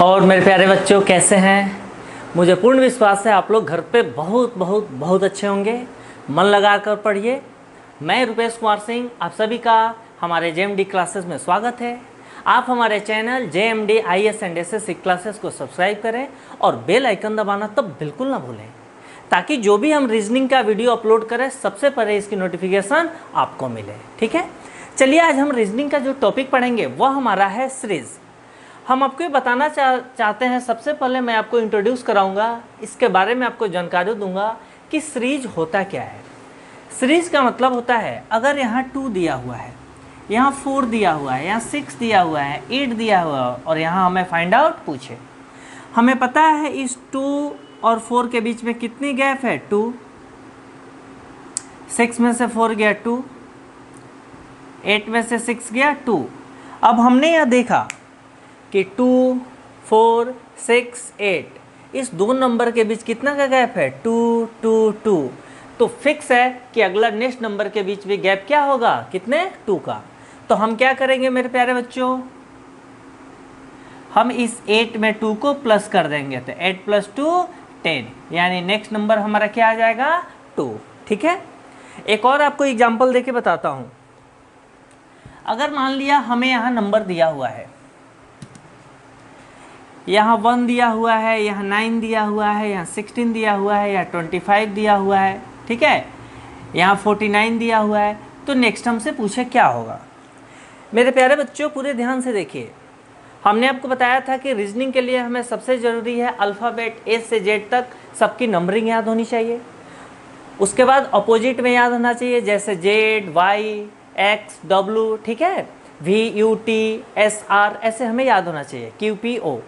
और मेरे प्यारे बच्चों कैसे हैं। मुझे पूर्ण विश्वास है आप लोग घर पे बहुत बहुत बहुत अच्छे होंगे। मन लगा कर पढ़िए। मैं रुपेश कुमार सिंह, आप सभी का हमारे जेएमडी क्लासेस में स्वागत है। आप हमारे channel JMD IAS and SSC classes को सब्सक्राइब करें और बेल आइकन दबाना तो बिल्कुल ना भूलें, ताकि जो भी हम रीजनिंग का वीडियो अपलोड करें सबसे पहले इसकी नोटिफिकेशन आपको मिले। ठीक है, चलिए आज हम रीजनिंग का जो टॉपिक पढ़ेंगे वह हमारा है सीरीज़। हम आपको ये बताना चाहते हैं, सबसे पहले मैं आपको इंट्रोड्यूस कराऊंगा, इसके बारे में आपको जानकारी दूंगा कि सीरीज होता क्या है। सीरीज का मतलब होता है, अगर यहाँ 2 दिया हुआ है, यहाँ 4 दिया हुआ है, यहाँ 6 दिया हुआ है, 8 दिया हुआ है और यहाँ हमें फाइंड आउट पूछे। हमें पता है इस 2 और 4 के बीच में कितनी गैप है, 2। 6 में से 4 गया 2, 8 में से 6 गया 2। अब हमने यह देखा कि 2, 4, 6, 8 इस दो नंबर के बीच कितना का गैप है, 2, 2, 2। तो फिक्स है कि अगला नेक्स्ट नंबर के बीच भी गैप क्या होगा, कितने, 2 का। तो हम क्या करेंगे मेरे प्यारे बच्चों, हम इस 8 में 2 को प्लस कर देंगे, तो 8 + 2 10, यानी नेक्स्ट नंबर हमारा क्या आ जाएगा, 2। ठीक है, एक और आपको एग्जाम्पल देके बताता हूँ। अगर मान लिया हमें यहाँ नंबर दिया हुआ है, यहाँ 1 दिया हुआ है, यहाँ 9 दिया हुआ है, यहाँ 16 दिया हुआ है, यहाँ 25 दिया हुआ है, ठीक है, यहाँ 49 दिया हुआ है, तो नेक्स्ट हमसे पूछे क्या होगा। मेरे प्यारे बच्चों पूरे ध्यान से देखिए, हमने आपको बताया था कि रीजनिंग के लिए हमें सबसे ज़रूरी है अल्फ़ाबेट A से Z तक सबकी नंबरिंग याद होनी चाहिए। उसके बाद अपोजिट में याद होना चाहिए, जैसे Z, Y, X, W, ठीक है, V, U, T, S, R, ऐसे हमें याद होना चाहिए, Q, P, O,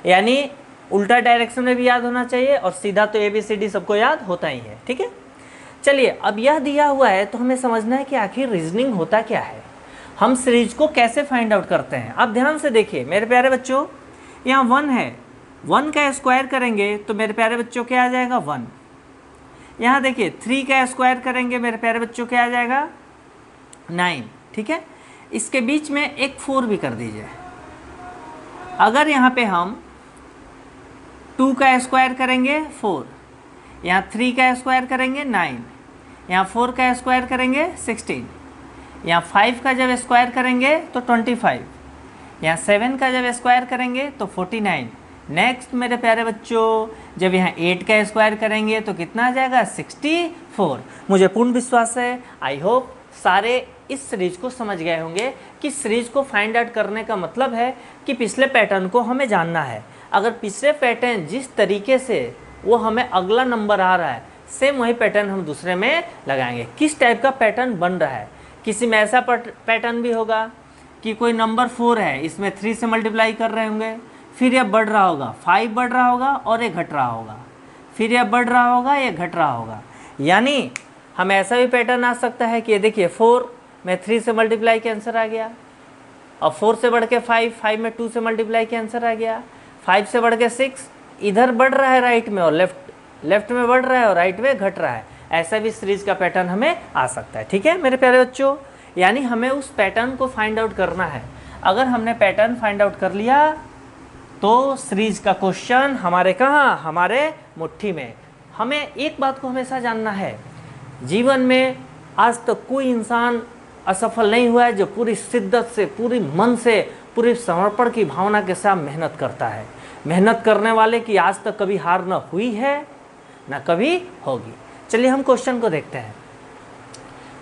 यानी उल्टा डायरेक्शन में भी याद होना चाहिए और सीधा तो ABCD सबको याद होता ही है। ठीक है, चलिए अब यह दिया हुआ है तो हमें समझना है कि आखिर रीजनिंग होता क्या है, हम सीरीज को कैसे फाइंड आउट करते हैं। अब ध्यान से देखिए मेरे प्यारे बच्चों, यहाँ 1 है, 1 का स्क्वायर करेंगे तो मेरे प्यारे बच्चों क्या आ जाएगा, 1। यहाँ देखिए 3 का स्क्वायर करेंगे मेरे प्यारे बच्चों क्या आ जाएगा, 9। ठीक है, इसके बीच में एक 4 भी कर दीजिए। अगर यहाँ पे हम 2 का स्क्वायर करेंगे 4, यहाँ 3 का स्क्वायर करेंगे 9, यहाँ 4 का स्क्वायर करेंगे 16, यहाँ 5 का जब स्क्वायर करेंगे तो 25, यहाँ 7 का जब स्क्वायर करेंगे तो 49। नेक्स्ट मेरे प्यारे बच्चों, जब यहाँ 8 का स्क्वायर करेंगे तो कितना आ जाएगा, 64। मुझे पूर्ण विश्वास है, आई होप सारे इस सीरीज को समझ गए होंगे कि सीरीज को फाइंड आउट करने का मतलब है कि पिछले पैटर्न को हमें जानना है। अगर पिछले पैटर्न जिस तरीके से वो हमें अगला नंबर आ रहा है, सेम वही पैटर्न हम दूसरे में लगाएंगे। किस टाइप का पैटर्न बन रहा है, किसी में ऐसा पैटर्न भी होगा कि कोई नंबर 4 है, इसमें 3 से मल्टीप्लाई कर रहे होंगे, फिर यह बढ़ रहा होगा, 5 बढ़ रहा होगा और ये घट रहा होगा, फिर यह बढ़ रहा होगा, ये घट रहा होगा। यानी हमें ऐसा भी पैटर्न आ सकता है कि ये देखिए 4 में 3 से मल्टीप्लाई के आंसर आ गया, और 4 से बढ़ के 5, 5 में 2 से मल्टीप्लाई के आंसर आ गया, 5 से बढ़ के 6, इधर बढ़ रहा है राइट में और लेफ्ट में बढ़ रहा है और राइट में घट रहा है। ऐसा भी सीरीज का पैटर्न हमें आ सकता है। ठीक है मेरे प्यारे बच्चों, यानी हमें उस पैटर्न को फाइंड आउट करना है। अगर हमने पैटर्न फाइंड आउट कर लिया तो सीरीज का क्वेश्चन हमारे कहाँ, हमारे मुट्ठी में। हमें एक बात को हमेशा जानना है, जीवन में आज तक कोई इंसान असफल नहीं हुआ है जो पूरी शिद्दत से, पूरी मन से, पूरी समर्पण की भावना के साथ मेहनत करता है। मेहनत करने वाले की आज तक कभी हार न हुई है, न कभी होगी। चलिए हम क्वेश्चन को देखते हैं।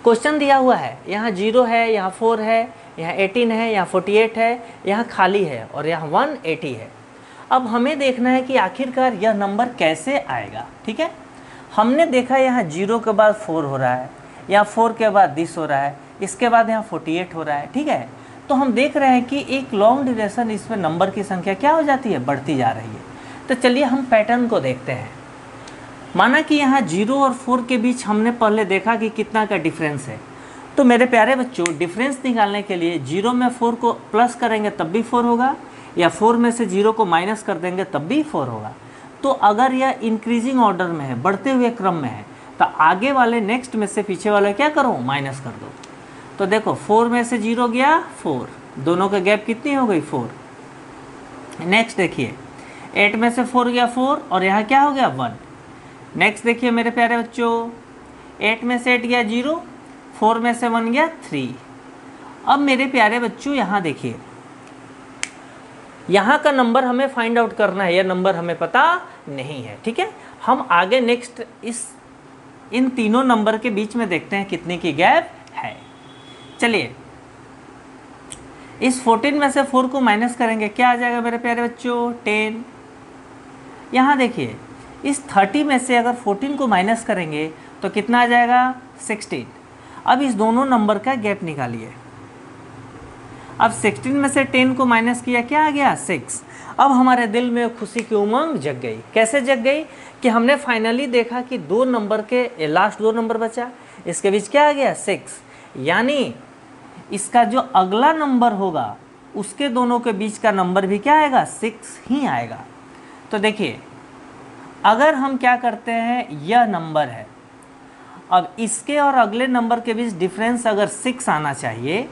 क्वेश्चन दिया हुआ है, यहाँ 0 है, यहाँ 4 है, यहाँ 18 है, यहाँ 48 है, यहाँ खाली है और यहाँ 180 है। अब हमें देखना है कि आखिरकार यह नंबर कैसे आएगा। ठीक है, हमने देखा यहाँ 0 के बाद 4 हो रहा है, यहाँ 4 के बाद 20 हो रहा है, इसके बाद यहाँ 48 हो रहा है। ठीक है, तो हम देख रहे हैं कि एक लॉन्ग ड्यूरेशन इसमें नंबर की संख्या क्या हो जाती है, बढ़ती जा रही है। तो चलिए हम पैटर्न को देखते हैं। माना कि यहाँ 0 और 4 के बीच हमने पहले देखा कि कितना का डिफरेंस है। तो मेरे प्यारे बच्चों, डिफरेंस निकालने के लिए 0 में 4 को प्लस करेंगे तब भी 4 होगा, या 4 में से 0 को माइनस कर देंगे तब भी 4 होगा। तो अगर यह इंक्रीजिंग ऑर्डर में है, बढ़ते हुए क्रम में है, तो आगे वाले नेक्स्ट में से पीछे वाले क्या करो, माइनस कर दो। तो देखो 4 में से 0 गया 4, दोनों का गैप कितनी हो गई, 4। नेक्स्ट देखिए 8 में से 4 गया 4 और यहाँ क्या हो गया 1। नेक्स्ट देखिए मेरे प्यारे बच्चों 8 में से 8 गया 0, 4 में से 1 गया 3। अब मेरे प्यारे बच्चों यहाँ देखिए, यहाँ का नंबर हमें फाइंड आउट करना है, यह नंबर हमें पता नहीं है। ठीक है, हम आगे नेक्स्ट इन तीनों नंबर के बीच में देखते हैं कितने की गैप है। चलिए इस 14 में से 4 को माइनस करेंगे, क्या आ जाएगा मेरे प्यारे बच्चों 10। यहाँ देखिए इस 30 में से अगर 14 को माइनस करेंगे तो कितना आ जाएगा 16। अब इस दोनों नंबर का गैप निकालिए। अब 16 में से 10 को माइनस किया, क्या आ गया 6। अब हमारे दिल में खुशी की उमंग जग गई। कैसे जग गई कि हमने फाइनली देखा कि दो नंबर के लास्ट दो नंबर बचा, इसके बीच क्या आ गया 6, यानी इसका जो अगला नंबर होगा उसके दोनों के बीच का नंबर भी क्या आएगा 6 ही आएगा। तो देखिए अगर हम क्या करते हैं, यह नंबर है, अब इसके और अगले नंबर के बीच डिफरेंस अगर 6 आना चाहिए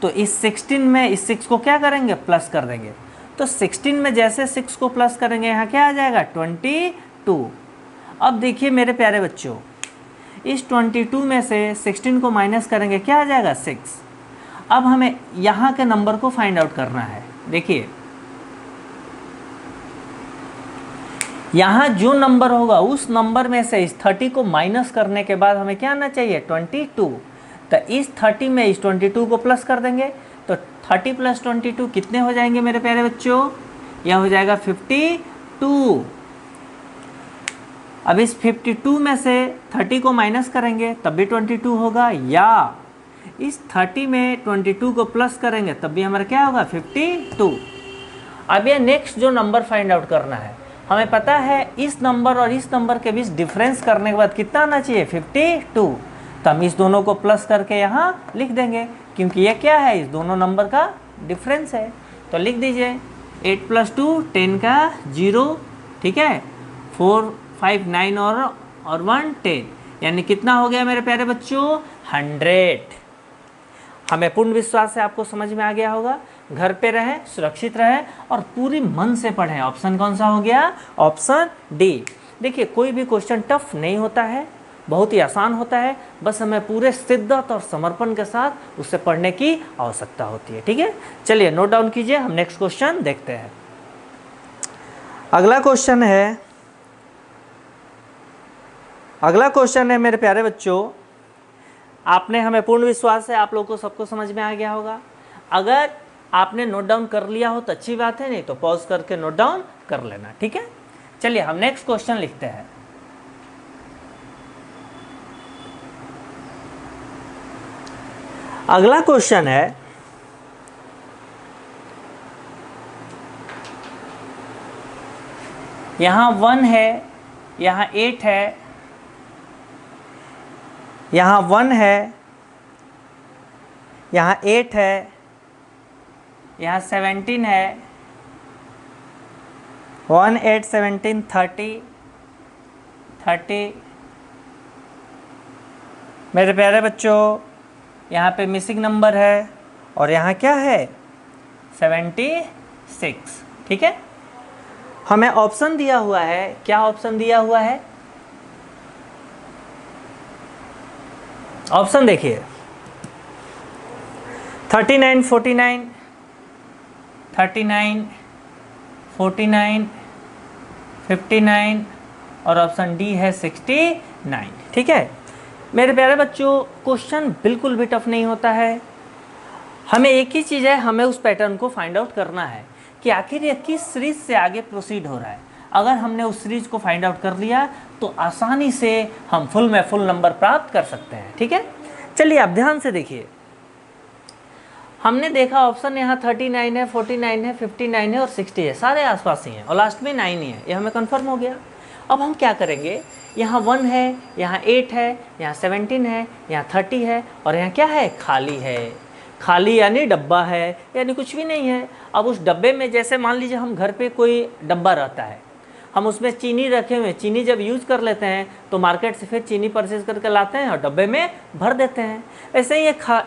तो इस 16 में इस 6 को क्या करेंगे प्लस कर देंगे। तो 16 में जैसे 6 को प्लस करेंगे यहाँ क्या आ जाएगा 22। अब देखिए मेरे प्यारे बच्चों इस 22 में से 16 को माइनस करेंगे, क्या आ जाएगा 6। अब हमें यहाँ के नंबर को फाइंड आउट करना है। देखिए यहाँ जो नंबर होगा उस नंबर में से इस 30 को माइनस करने के बाद हमें क्या आना चाहिए 22। तो इस 30 में इस 22 को प्लस कर देंगे तो 30 प्लस 22 कितने हो जाएंगे मेरे प्यारे बच्चों, यह हो जाएगा 52। अब इस 52 में से 30 को माइनस करेंगे तब भी 22 होगा, या इस 30 में 22 को प्लस करेंगे तब भी हमारा क्या होगा 52। अब ये नेक्स्ट जो नंबर फाइंड आउट करना है, हमें पता है इस नंबर और इस नंबर के बीच डिफरेंस करने के बाद कितना आना चाहिए 52। तो हम इस दोनों को प्लस करके यहाँ लिख देंगे क्योंकि ये क्या है इस दोनों नंबर का डिफरेंस है। तो लिख दीजिए 8 + 2 10 का 0, ठीक है, 4 5 9 और 1 10, यानी कितना हो गया मेरे प्यारे बच्चों 100। हमें पूर्ण विश्वास है आपको समझ में आ गया होगा। घर पे रहें, सुरक्षित रहें और पूरी मन से पढ़ें। ऑप्शन कौन सा हो गया, ऑप्शन डी। देखिए कोई भी क्वेश्चन टफ नहीं होता है, बहुत ही आसान होता है, बस हमें पूरे शिद्दत और समर्पण के साथ उसे पढ़ने की आवश्यकता होती है। ठीक है, चलिए नोट डाउन कीजिए, हम नेक्स्ट क्वेश्चन देखते हैं। अगला क्वेश्चन है मेरे प्यारे बच्चों, आपने हमें पूर्ण विश्वास है आप लोगों को सबको समझ में आ गया होगा। अगर आपने नोट डाउन कर लिया हो तो अच्छी बात है, नहीं तो पॉज करके नोट डाउन कर लेना। ठीक है, चलिए हम नेक्स्ट क्वेश्चन लिखते हैं। अगला क्वेश्चन है, यहाँ 1 है, यहाँ 8 है, यहाँ 1 है, यहाँ 8 है, यहाँ 17 है, 1 8 17 30। मेरे प्यारे बच्चों यहाँ पे मिसिंग नंबर है और यहाँ क्या है 76। ठीक है, हमें ऑप्शन दिया हुआ है, क्या ऑप्शन दिया हुआ है, ऑप्शन देखिए 39 49 39 49 59 और ऑप्शन डी है 69। ठीक है मेरे प्यारे बच्चों, क्वेश्चन बिल्कुल भी टफ नहीं होता है। हमें एक ही चीज़ है, हमें उस पैटर्न को फाइंड आउट करना है कि आखिर ये किस सीरीज से आगे प्रोसीड हो रहा है। अगर हमने उस सीरीज को फाइंड आउट कर लिया तो आसानी से हम फुल में फुल नंबर प्राप्त कर सकते हैं। ठीक है, चलिए आप ध्यान से देखिए, हमने देखा ऑप्शन यहाँ 39 है, 49 है, 59 है और 60 है, सारे आसपास ही हैं और लास्ट में 9 ही है, ये हमें कंफर्म हो गया। अब हम क्या करेंगे, यहाँ 1 है, यहाँ 8 है, यहाँ 17 है, यहाँ 30 है और यहाँ क्या है खाली है। खाली यानी डब्बा है, यानी कुछ भी नहीं है। अब उस डब्बे में जैसे मान लीजिए हम घर पे कोई डब्बा रहता है, हम उसमें चीनी रखे हुए, चीनी जब यूज़ कर लेते हैं तो मार्केट से फिर चीनी परचेज करके लाते हैं और डब्बे में भर देते हैं। ऐसे ही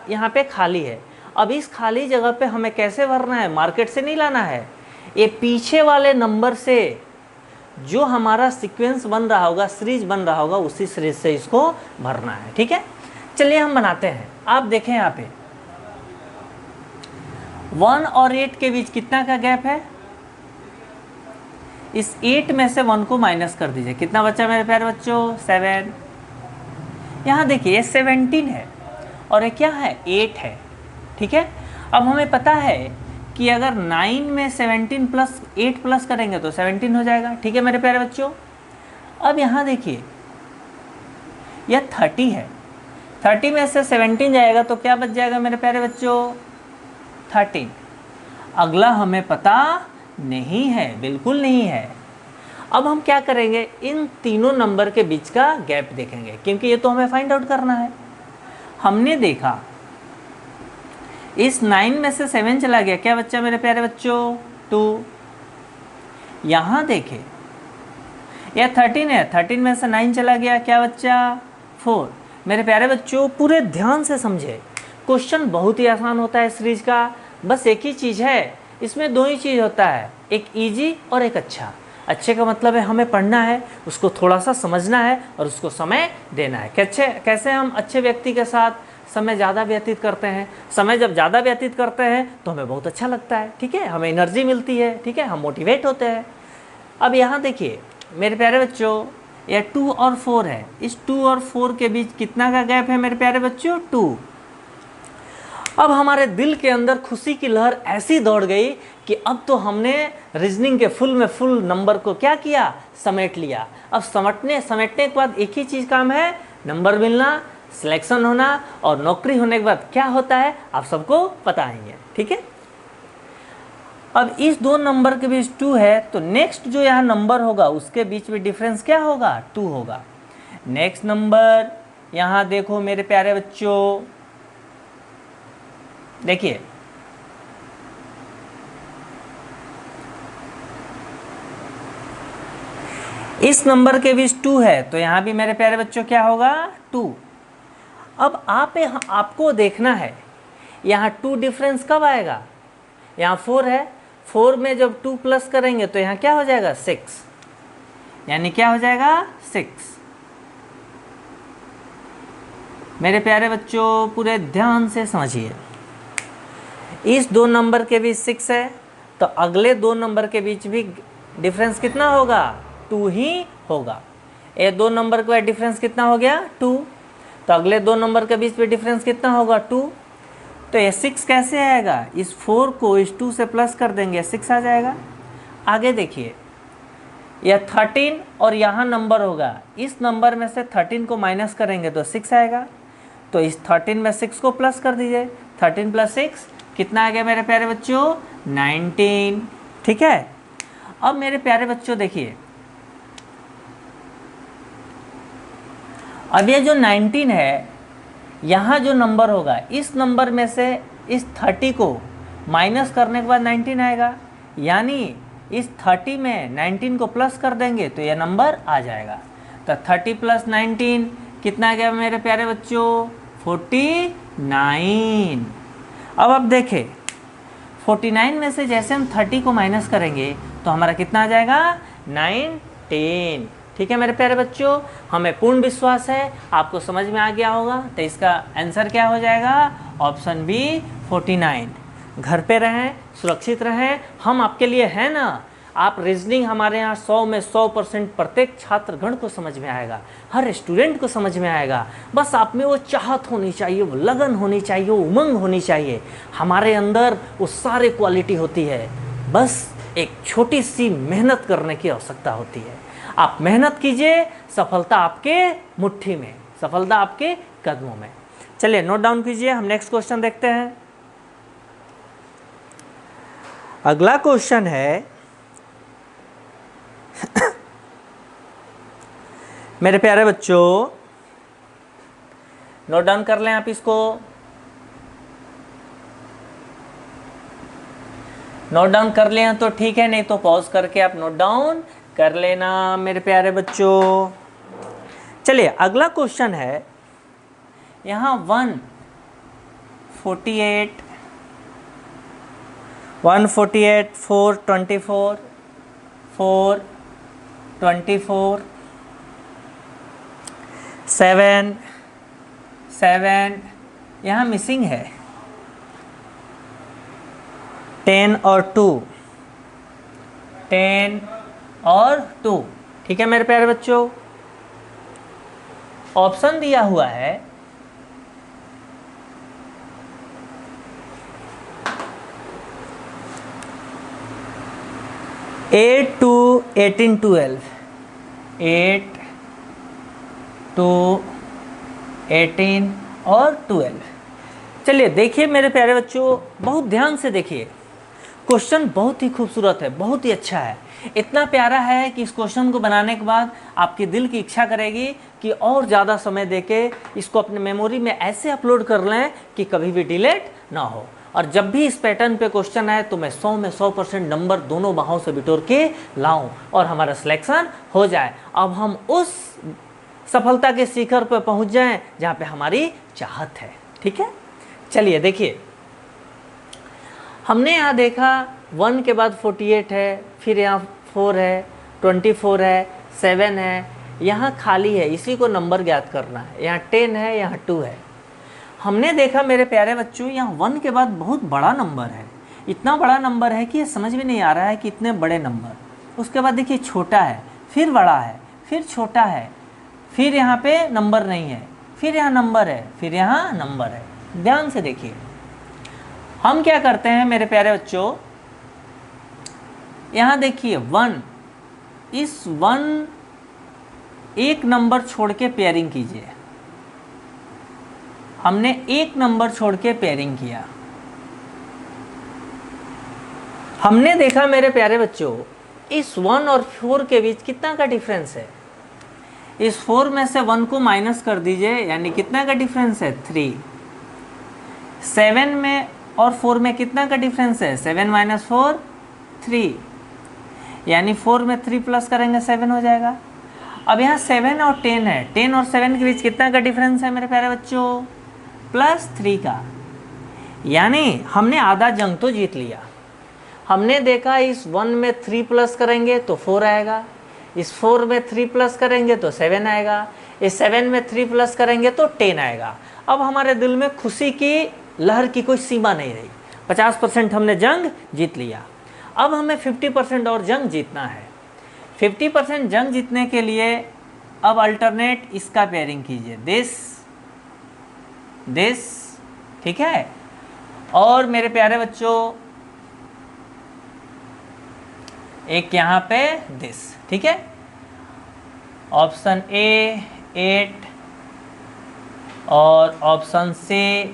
यहाँ पे खाली है। अब इस खाली जगह पे हमें कैसे भरना है, मार्केट से नहीं लाना है, ये पीछे वाले नंबर से जो हमारा सीक्वेंस बन रहा होगा, सीरीज बन रहा होगा, उसी सीरीज से इसको भरना है। ठीक है, चलिए हम बनाते हैं। आप देखें यहाँ पे 1 और 8 के बीच कितना का गैप है? इस 8 में से 1 को माइनस कर दीजिए, कितना बचा मेरे प्यारे बच्चों? 7। यहाँ देखिए ये 17 है और ये क्या है? 8 है। ठीक है, अब हमें पता है कि अगर 9 में 17 प्लस 8 प्लस करेंगे तो 17 हो जाएगा। ठीक है मेरे प्यारे बच्चों, अब यहाँ देखिए यह 30 है, 30 में से 17 जाएगा तो क्या बच जाएगा मेरे प्यारे बच्चों? 13। अगला हमें पता नहीं है, बिल्कुल नहीं है। अब हम क्या करेंगे? इन तीनों नंबर के बीच का गैप देखेंगे, क्योंकि ये तो हमें फाइंड आउट करना है। हमने देखा इस 9 में से 7 चला गया, क्या बच्चा मेरे प्यारे बच्चों? 2। यहाँ देखें यह 13 है, 13 में से 9 चला गया, क्या बच्चा? 4। मेरे प्यारे बच्चों पूरे ध्यान से समझे, क्वेश्चन बहुत ही आसान होता है सीरीज का। बस एक ही चीज़ है, इसमें 2 ही चीज़ होता है, एक इजी और एक अच्छा। अच्छे का मतलब है हमें पढ़ना है, उसको थोड़ा सा समझना है और उसको समय देना है। कैसे हम अच्छे व्यक्ति के साथ समय ज़्यादा व्यतीत करते हैं? समय जब ज़्यादा व्यतीत करते हैं तो हमें बहुत अच्छा लगता है। ठीक है, हमें एनर्जी मिलती है। ठीक है, हम मोटिवेट होते हैं। अब यहाँ देखिए मेरे प्यारे बच्चों, यह 2 और 4 है। इस 2 और 4 के बीच कितना का गैप है मेरे प्यारे बच्चों? 2। अब हमारे दिल के अंदर खुशी की लहर ऐसी दौड़ गई कि अब तो हमने रीजनिंग के फुल नंबर को क्या किया? समेट लिया। अब समेटने के बाद एक ही चीज़ काम है, नंबर मिलना, सिलेक्शन होना, और नौकरी होने के बाद क्या होता है आप सबको पता ही है। ठीक है, अब इस 2 नंबर के बीच 2 है, तो नेक्स्ट जो यहाँ नंबर होगा उसके बीच में डिफरेंस क्या होगा? 2 होगा। नेक्स्ट नंबर यहाँ देखो मेरे प्यारे बच्चों, देखिए इस नंबर के बीच 2 है, तो यहाँ भी मेरे प्यारे बच्चों क्या होगा? 2। अब आपको देखना है यहाँ 2 डिफरेंस कब आएगा? यहाँ 4 है, 4 में जब 2 प्लस करेंगे तो यहाँ क्या हो जाएगा? 6। यानी क्या हो जाएगा? 6। मेरे प्यारे बच्चों पूरे ध्यान से समझिए, इस 2 नंबर के बीच 6 है, तो अगले 2 नंबर के बीच भी डिफरेंस कितना होगा? 2 ही होगा। ये 2 नंबर के बाद डिफरेंस कितना हो गया? 2। तो अगले 2 नंबर के बीच में डिफरेंस कितना होगा? 2। तो ये 6 कैसे आएगा? इस 4 को इस 2 से प्लस कर देंगे, 6 आ जाएगा। आगे देखिए यह 13 और यहाँ नंबर होगा, इस नंबर में से 13 को माइनस करेंगे तो 6 आएगा। तो इस 13 में 6 को प्लस कर दीजिए, 13 प्लस 6 कितना आ गया मेरे प्यारे बच्चों? 19। ठीक है, अब मेरे प्यारे बच्चों देखिए, अब ये जो 19 है, यहाँ जो नंबर होगा इस नंबर में से इस 30 को माइनस करने के बाद 19 आएगा, यानी इस 30 में 19 को प्लस कर देंगे तो यह नंबर आ जाएगा। तो 30 प्लस 19 कितना आ गया मेरे प्यारे बच्चों? 49। अब आप देखें 49 में से जैसे हम 30 को माइनस करेंगे तो हमारा कितना आ जाएगा? 19। ठीक है मेरे प्यारे बच्चों, हमें पूर्ण विश्वास है आपको समझ में आ गया होगा। तो इसका आंसर क्या हो जाएगा? Option B 49। घर पे रहें, सुरक्षित रहें, हम आपके लिए हैं ना। आप रीजनिंग हमारे यहाँ 100 में 100% प्रत्येक छात्रगण को समझ में आएगा, हर स्टूडेंट को समझ में आएगा। बस आप में वो चाहत होनी चाहिए, वो लगन होनी चाहिए, वो उमंग होनी चाहिए। हमारे अंदर वो सारी क्वालिटी होती है, बस एक छोटी सी मेहनत करने की आवश्यकता होती है। आप मेहनत कीजिए, सफलता आपके मुट्ठी में, सफलता आपके कदमों में। चलिए नोट डाउन कीजिए, हम नेक्स्ट क्वेश्चन देखते हैं। अगला क्वेश्चन है मेरे प्यारे बच्चों, नोट डाउन कर लें आप इसको। नोट डाउन कर लें तो ठीक है, नहीं तो पॉज करके आप नोट डाउन कर लेना मेरे प्यारे बच्चों। चलिए अगला क्वेश्चन है, यहाँ 148 148, 424, 424, 7, 7 यहाँ मिसिंग है, 10 और 2, 10 और 2। ठीक है मेरे प्यारे बच्चों, ऑप्शन दिया हुआ है 8 to 18, 12, 8 to 18 और 12। चलिए देखिए मेरे प्यारे बच्चों, बहुत ध्यान से देखिए, क्वेश्चन बहुत ही खूबसूरत है, बहुत ही अच्छा है, इतना प्यारा है कि इस क्वेश्चन को बनाने के बाद आपके दिल की इच्छा करेगी कि और ज़्यादा समय देके इसको अपने मेमोरी में ऐसे अपलोड कर लें कि कभी भी डिलीट ना हो। और जब भी इस पैटर्न पे क्वेश्चन आए तो मैं 100 में 100% नंबर दोनों बाहों से बिटोर के लाऊं और हमारा सिलेक्शन हो जाए। अब हम उस सफलता के शिखर पर पहुंच जाएं जहां पे हमारी चाहत है। ठीक है, चलिए देखिए, हमने यहाँ देखा 1 के बाद 48 है, फिर यहाँ 4 है, 24 है, 7 है, यहाँ खाली है, इसी को नंबर ज्ञात करना है। यहाँ 10 है, यहाँ 2 है। हमने देखा मेरे प्यारे बच्चों, यहाँ 1 के बाद बहुत बड़ा नंबर है, इतना बड़ा नंबर है कि ये समझ में नहीं आ रहा है कि इतने बड़े नंबर। उसके बाद देखिए छोटा है, फिर बड़ा है, फिर छोटा है, फिर यहाँ पे नंबर नहीं है, फिर यहाँ नंबर है, फिर यहाँ नंबर है। ध्यान से देखिए, हम क्या करते हैं मेरे प्यारे बच्चों, यहाँ देखिए 1, इस 1 एक नंबर छोड़ के पेयरिंग कीजिए। हमने एक नंबर छोड़ के पेयरिंग किया। हमने देखा मेरे प्यारे बच्चों, इस 1 और 4 के बीच कितना का डिफरेंस है। इस 4 में से 1 को माइनस कर दीजिए, यानी कितना का डिफरेंस है, 3। 7 में और 4 में कितना का डिफरेंस है, 7 माइनस 4, 3, यानी 4 में 3 प्लस करेंगे 7 हो जाएगा। अब यहाँ 7 और 10 है, 10 और 7 के बीच कितना का डिफरेंस है मेरे प्यारे बच्चों, +3 का, यानी हमने आधा जंग तो जीत लिया। हमने देखा इस 1 में 3 प्लस करेंगे तो 4 आएगा, इस 4 में 3 प्लस करेंगे तो 7 आएगा, इस 7 में 3 प्लस करेंगे तो 10 आएगा। अब हमारे दिल में खुशी की लहर की कोई सीमा नहीं रही, 50% हमने जंग जीत लिया। अब हमें 50% और जंग जीतना है। 50% जंग जीतने के लिए अब अल्टरनेट इसका पेयरिंग कीजिए, दिस, ठीक है। और मेरे प्यारे बच्चों एक यहाँ पे दिस, ठीक है। ऑप्शन ए 8 और ऑप्शन सी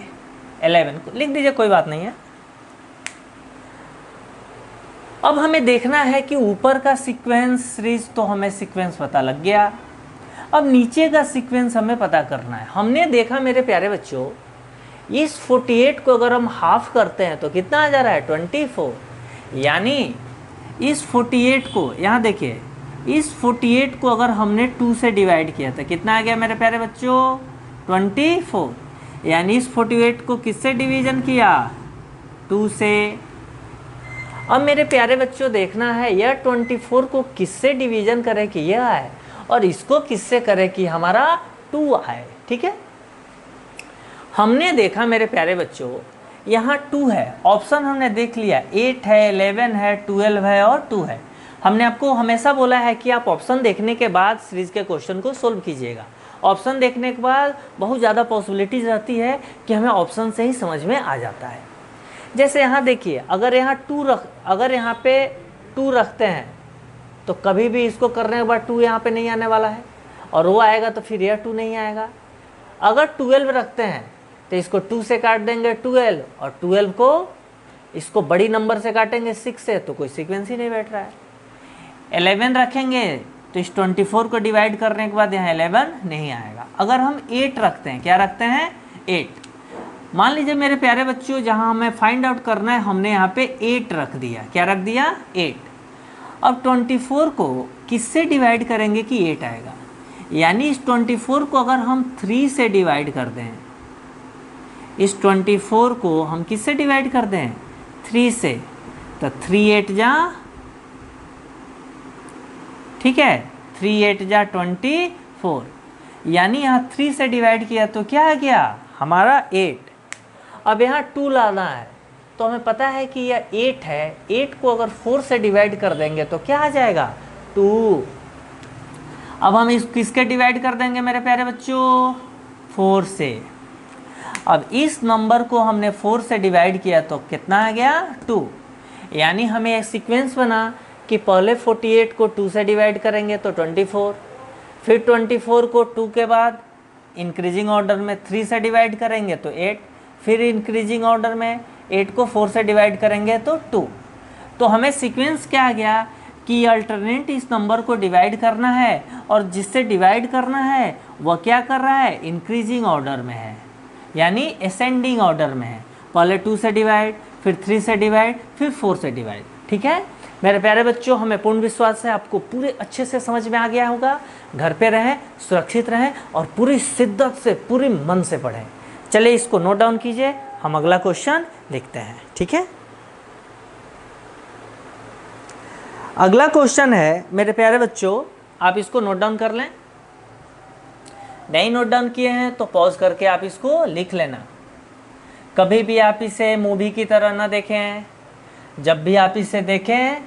11 को लिख दीजिए, कोई बात नहीं है। अब हमें देखना है कि ऊपर का सीक्वेंस सीरीज तो हमें सीक्वेंस पता लग गया, अब नीचे का सीक्वेंस हमें पता करना है। हमने देखा मेरे प्यारे बच्चों, इस 48 को अगर हम हाफ करते हैं तो कितना आ जा रहा है, 24, यानी इस 48 को, यहाँ देखिए, इस 48 को अगर हमने 2 से डिवाइड किया था कितना आ गया मेरे प्यारे बच्चों, 24, यानी इस 48 को किससे डिवीजन किया, 2 से। अब मेरे प्यारे बच्चों देखना है यह 24 को किससे डिवीजन करे कि यह आए, और इसको किससे करे कि हमारा 2 आए, ठीक है। हमने देखा मेरे प्यारे बच्चों, यहाँ 2 है, ऑप्शन हमने देख लिया, 8 है, 11 है, 12 है और 2 है। हमने आपको हमेशा बोला है कि आप ऑप्शन देखने के बाद सीरीज के क्वेश्चन को सोल्व कीजिएगा। ऑप्शन देखने के बाद बहुत ज़्यादा पॉसिबिलिटीज रहती है कि हमें ऑप्शन से ही समझ में आ जाता है। जैसे यहाँ देखिए, अगर यहाँ पे 2 रखते हैं तो कभी भी इसको करने के बाद 2 यहाँ पे नहीं आने वाला है, और वो आएगा तो फिर यह 2 नहीं आएगा। अगर 12 रखते हैं तो इसको 2 से काट देंगे 12, और 12 को इसको बड़ी नंबर से काटेंगे 6 से, तो कोई सीक्वेंस ही नहीं बैठ रहा है। 11 रखेंगे तो इस 24 को डिवाइड करने के बाद यहाँ 11 नहीं आएगा। अगर हम 8 रखते हैं, क्या रखते हैं, 8, मान लीजिए मेरे प्यारे बच्चों, जहाँ हमें फाइंड आउट करना है हमने यहाँ पे 8 रख दिया, क्या रख दिया, 8। अब 24 को किससे डिवाइड करेंगे कि 8 आएगा, यानी इस 24 को अगर हम 3 से डिवाइड कर दें, इस 24 को हम किससे डिवाइड कर दें, 3 से, तो 3 8 जा, ठीक है, 3 8 जा 24, यानी यहाँ 3 से डिवाइड किया तो क्या आ गया हमारा 8। अब यहाँ 2 लाना है, तो हमें पता है कि यह 8 है, 8 को अगर 4 से डिवाइड कर देंगे तो क्या आ जाएगा 2। अब हम इस किसके डिवाइड कर देंगे मेरे प्यारे बच्चों, 4 से। अब इस नंबर को हमने 4 से डिवाइड किया तो कितना आ गया 2, यानी हमें एक सीक्वेंस बना कि पहले 48 को 2 से डिवाइड करेंगे तो 24, फिर 24 को 2 के बाद इंक्रीजिंग ऑर्डर में 3 से डिवाइड करेंगे तो 8, फिर इंक्रीजिंग ऑर्डर में 8 को 4 से डिवाइड करेंगे तो 2। तो हमें सीक्वेंस क्या आ गया कि अल्टरनेट इस नंबर को डिवाइड करना है, और जिससे डिवाइड करना है वह क्या कर रहा है, इंक्रीजिंग ऑर्डर में है, यानी असेंडिंग ऑर्डर में है। पहले 2 से डिवाइड, फिर 3 से डिवाइड, फिर 4 से डिवाइड। ठीक है मेरे प्यारे बच्चों, हमें पूर्ण विश्वास है आपको पूरे अच्छे से समझ में आ गया होगा। घर पे रहें, सुरक्षित रहें और पूरी शिद्दत से, पूरी मन से पढ़ें। चलिए इसको नोट डाउन कीजिए, हम अगला क्वेश्चन लिखते हैं। ठीक है, अगला क्वेश्चन है मेरे प्यारे बच्चों, आप इसको नोट डाउन कर लें। नहीं नोट डाउन किए हैं तो पॉज करके आप इसको लिख लेना। कभी भी आप इसे मूवी की तरह ना देखें, जब भी आप इसे देखें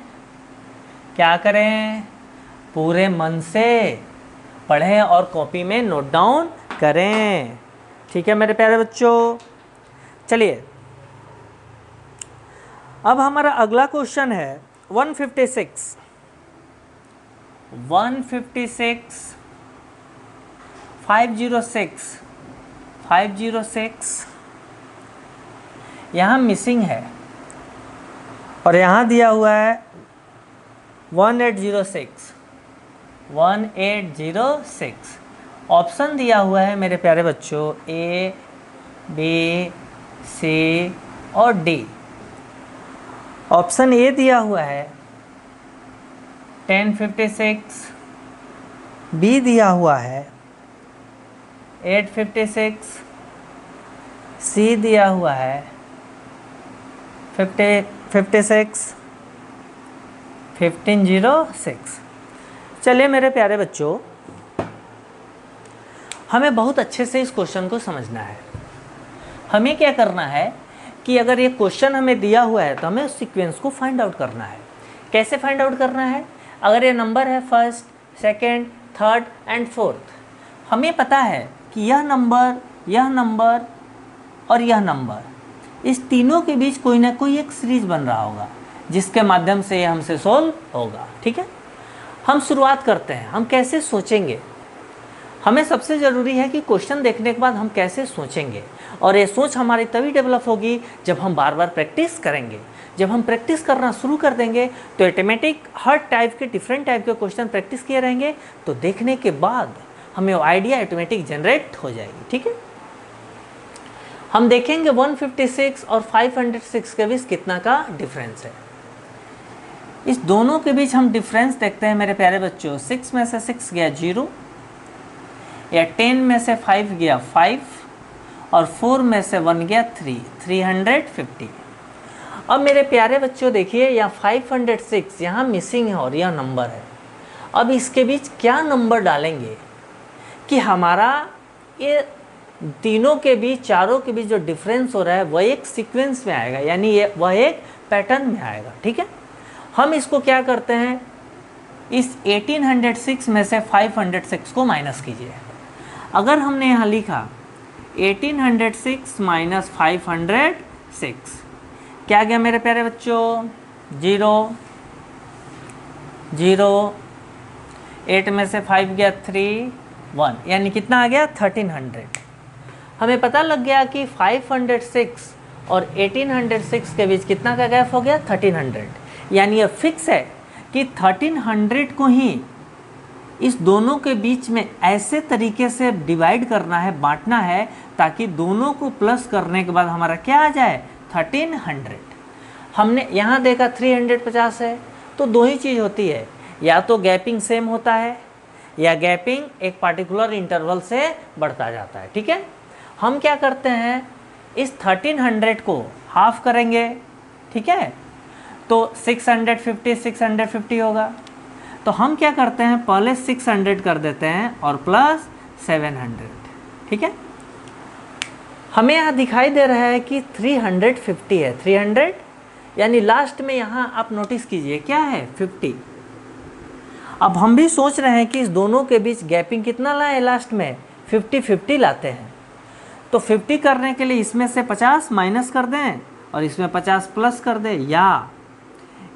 क्या करें, पूरे मन से पढ़ें और कॉपी में नोट डाउन करें। ठीक है मेरे प्यारे बच्चों, चलिए अब हमारा अगला क्वेश्चन है 156 506 यहाँ मिसिंग है और यहाँ दिया हुआ है 1806। ऑप्शन दिया हुआ है मेरे प्यारे बच्चों A, B, C और D। ऑप्शन ए दिया हुआ है 1056, बी दिया हुआ है 856, सी दिया हुआ है 1506। चलिए मेरे प्यारे बच्चों, हमें बहुत अच्छे से इस क्वेश्चन को समझना है। हमें क्या करना है कि अगर ये क्वेश्चन हमें दिया हुआ है तो हमें उस सीक्वेंस को फाइंड आउट करना है। कैसे फाइंड आउट करना है, अगर ये नंबर है first, second, third and fourth, हमें पता है कि यह नंबर और यह नंबर, इस तीनों के बीच कोई ना कोई एक सीरीज बन रहा होगा जिसके माध्यम से ये हमसे सोल्व होगा। ठीक है, हम शुरुआत करते हैं। हम कैसे सोचेंगे, हमें सबसे ज़रूरी है कि क्वेश्चन देखने के बाद हम कैसे सोचेंगे, और ये सोच हमारी तभी डेवलप होगी जब हम बार बार प्रैक्टिस करेंगे। जब हम प्रैक्टिस करना शुरू कर देंगे तो ऑटोमेटिक हर टाइप के, डिफरेंट टाइप के क्वेश्चन प्रैक्टिस किए रहेंगे, तो देखने के बाद हमें वो आइडिया ऑटोमेटिक जनरेट हो जाएगी। ठीक है, हम देखेंगे 156 और 506 के बीच कितना का डिफरेंस है। इस दोनों के बीच हम डिफरेंस देखते हैं मेरे प्यारे बच्चों। 6 में से 6 गया 0, या 10 में से 5 गया 5, और 4 में से 1 गया 3, 350। अब मेरे प्यारे बच्चों देखिए, यहाँ 506 यहाँ मिसिंग है और यह नंबर है। अब इसके बीच क्या नंबर डालेंगे कि हमारा ये तीनों के बीच, चारों के बीच जो डिफरेंस हो रहा है वह एक सीक्वेंस में आएगा, यानी ये वह एक पैटर्न में आएगा। ठीक है, हम इसको क्या करते हैं, इस 1806 में से 506 को माइनस कीजिए। अगर हमने यहाँ लिखा 1806 माइनस 506, क्या गया मेरे प्यारे बच्चों, 0 0, 8 में से 5 गया 3, 1, यानी कितना आ गया 1300। हमें पता लग गया कि 506 और 1806 के बीच कितना का गैप हो गया 1300, यानी यह फिक्स है कि 1300 को ही इस दोनों के बीच में ऐसे तरीके से डिवाइड करना है, बांटना है, ताकि दोनों को प्लस करने के बाद हमारा क्या आ जाए 1300। हमने यहाँ देखा 350 है, तो दो ही चीज़ होती है, या तो गैपिंग सेम होता है या गैपिंग एक पार्टिकुलर इंटरवल से बढ़ता जाता है। ठीक है, हम क्या करते हैं, इस 1300 को हाफ करेंगे। ठीक है, तो 650 होगा। तो हम क्या करते हैं, पहले 600 कर देते हैं और प्लस 700, ठीक है। हमें यहाँ दिखाई दे रहा है कि 350 है, 300 यानी लास्ट में यहाँ आप नोटिस कीजिए क्या है, 50। अब हम भी सोच रहे हैं कि इस दोनों के बीच गैपिंग कितना लाए, लास्ट में 50-50 लाते हैं। तो 50 करने के लिए इसमें से 50 माइनस कर दें और इसमें 50 प्लस कर दें, या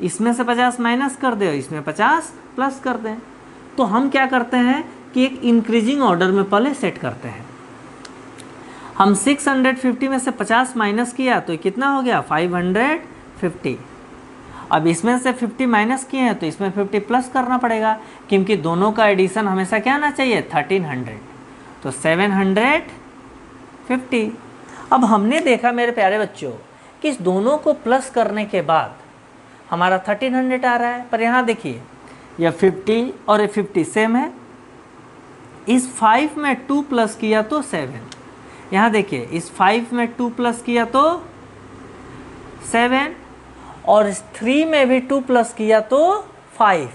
इसमें से 50 माइनस कर दें और इसमें 50 प्लस कर दें। तो हम क्या करते हैं कि एक इंक्रीजिंग ऑर्डर में पहले सेट करते हैं। हम 650 में से 50 माइनस किया तो कितना हो गया, 550। अब इसमें से 50 माइनस किए हैं तो इसमें 50 प्लस करना पड़ेगा, क्योंकि दोनों का एडिशन हमेशा क्या आना चाहिए, 1300। तो 750। अब हमने देखा मेरे प्यारे बच्चों कि इस दोनों को प्लस करने के बाद हमारा 1300 आ रहा है। पर यहाँ देखिए यह 50 और ये 50 सेम है। इस 5 में 2 प्लस किया तो 7। यहाँ देखिए इस 5 में 2 प्लस किया तो 7 और इस 3 में भी 2 प्लस किया तो 5।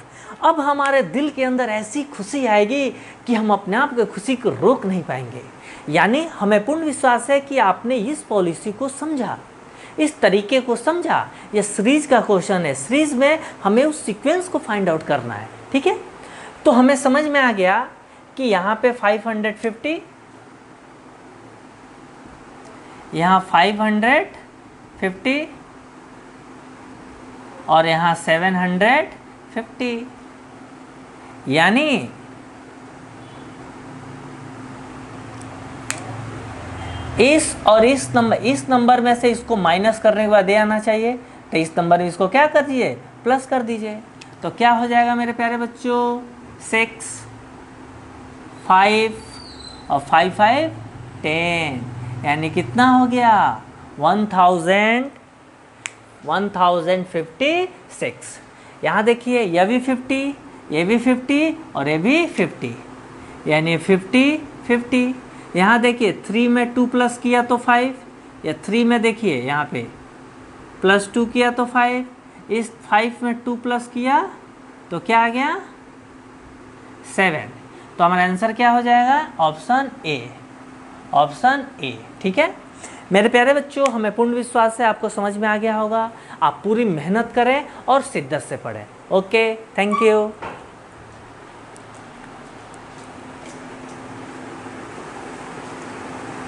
अब हमारे दिल के अंदर ऐसी खुशी आएगी कि हम अपने आप की खुशी को रोक नहीं पाएंगे। यानी हमें पूर्ण विश्वास है कि आपने इस पॉलिसी को समझा, इस तरीके को समझा। यह सीरीज का क्वेश्चन है, सीरीज में हमें उस सीक्वेंस को फाइंड आउट करना है, ठीक है। तो हमें समझ में आ गया कि यहाँ पे 550, यहाँ 550 और यहाँ 750, यानी इस और इस नंबर में से इसको माइनस करने के बाद ये आना चाहिए। तो इस नंबर में इसको क्या कर दीजिए, प्लस कर दीजिए। तो क्या हो जाएगा मेरे प्यारे बच्चों, 6, 5 और 5 5 10, यानी कितना हो गया, 1056। यहाँ देखिए यह भी 50, ये भी 50 और ये भी 50, यानी 50 50। यहाँ देखिए 3 में 2 प्लस किया तो 5, या 3 में देखिए यहाँ पे प्लस 2 किया तो 5, इस 5 में 2 प्लस किया तो क्या आ गया, 7। तो हमारा आंसर क्या हो जाएगा, ऑप्शन ए, ऑप्शन ए, ठीक है। मेरे प्यारे बच्चों, हमें पूर्ण विश्वास है आपको समझ में आ गया होगा। आप पूरी मेहनत करें और शिद्दत से पढ़ें। Okay, thank you.